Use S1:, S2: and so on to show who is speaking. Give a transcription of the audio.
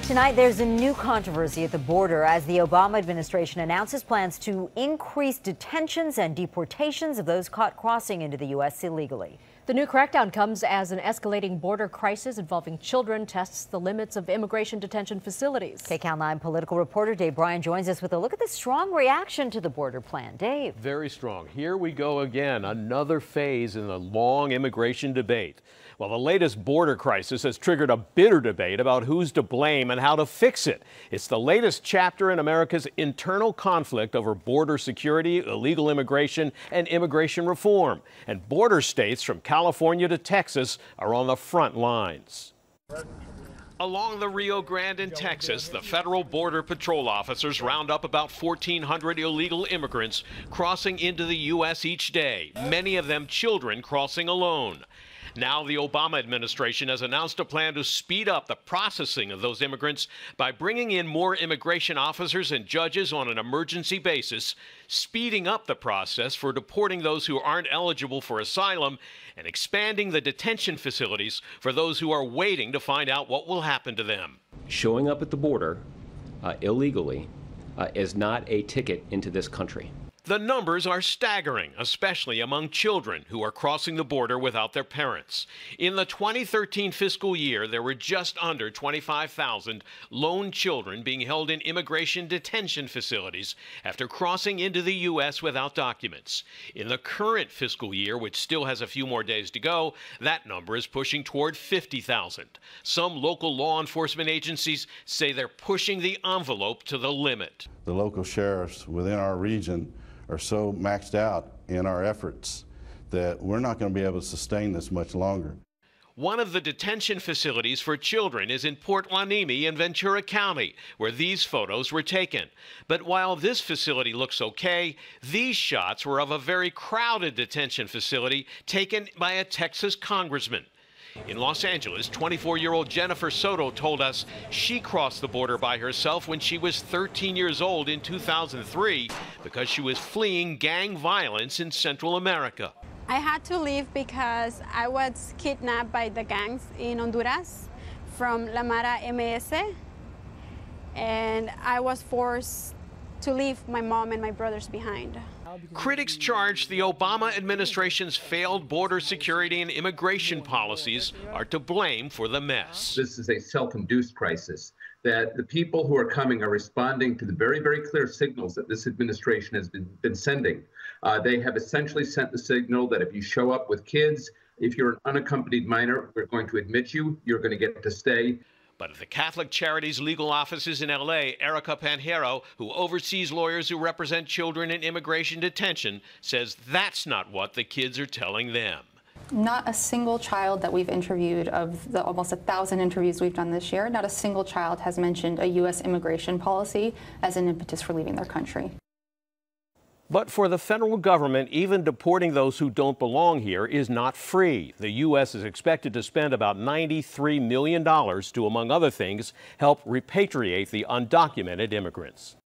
S1: Tonight, there's a new controversy at the border as the Obama administration announces plans to increase detentions and deportations of those caught crossing into the U.S. illegally.
S2: The new crackdown comes as an escalating border crisis involving children tests the limits of immigration detention facilities.
S1: KCAL 9 political reporter Bryan joins us with a look at the strong reaction to the border plan. Dave.
S3: Very strong. Here we go again, another phase in the long immigration debate. Well, the latest border crisis has triggered a bitter debate about who's to blame and how to fix it. It's the latest chapter in America's internal conflict over border security, illegal immigration, and immigration reform. And border states from California to Texas are on the front lines. Along the Rio Grande in Texas, the federal border patrol officers round up about 1,400 illegal immigrants crossing into the U.S. each day, many of them children crossing alone. Now the Obama administration has announced a plan to speed up the processing of those immigrants by bringing in more immigration officers and judges on an emergency basis, speeding up the process for deporting those who aren't eligible for asylum, and expanding the detention facilities for those who are waiting to find out what will happen to them.
S4: Showing up at the border illegally is not a ticket into this country.
S3: The numbers are staggering, especially among children who are crossing the border without their parents. In the 2013 fiscal year, there were just under 25,000 lone children being held in immigration detention facilities after crossing into the U.S. without documents. In the current fiscal year, which still has a few more days to go, that number is pushing toward 50,000. Some local law enforcement agencies say they're pushing the envelope to the limit.
S5: The local sheriffs within our region are so maxed out in our efforts that we're not going to be able to sustain this much longer.
S3: One of the detention facilities for children is in Port Hueneme in Ventura County, where these photos were taken. But while this facility looks okay, these shots were of a very crowded detention facility taken by a Texas congressman. In Los Angeles, 24-year-old Jennifer Soto told us she crossed the border by herself when she was 13 years old in 2003 because she was fleeing gang violence in Central America.
S6: I had to leave because I was kidnapped by the gangs in Honduras from La Mara MS, and I was forced to leave my mom and my brothers behind.
S3: Critics charge the Obama administration's failed border security and immigration policies are to blame for the mess.
S7: This is a self-induced crisis, that the people who are coming are responding to the very, very clear signals that this administration has been sending. They have essentially sent the signal that if you show up with kids, if you're an unaccompanied minor, we're going to admit you, you're going to get to stay.
S3: But at the Catholic Charities legal offices in L.A., Ericka Pinheiro, who oversees lawyers who represent children in immigration detention, says that's not what the kids are telling them.
S8: Not a single child that we've interviewed, of the almost 1,000 interviews we've done this year, not a single child has mentioned a U.S. immigration policy as an impetus for leaving their country.
S3: But for the federal government, even deporting those who don't belong here is not free. The U.S. is expected to spend about $93 million to, among other things, help repatriate the undocumented immigrants.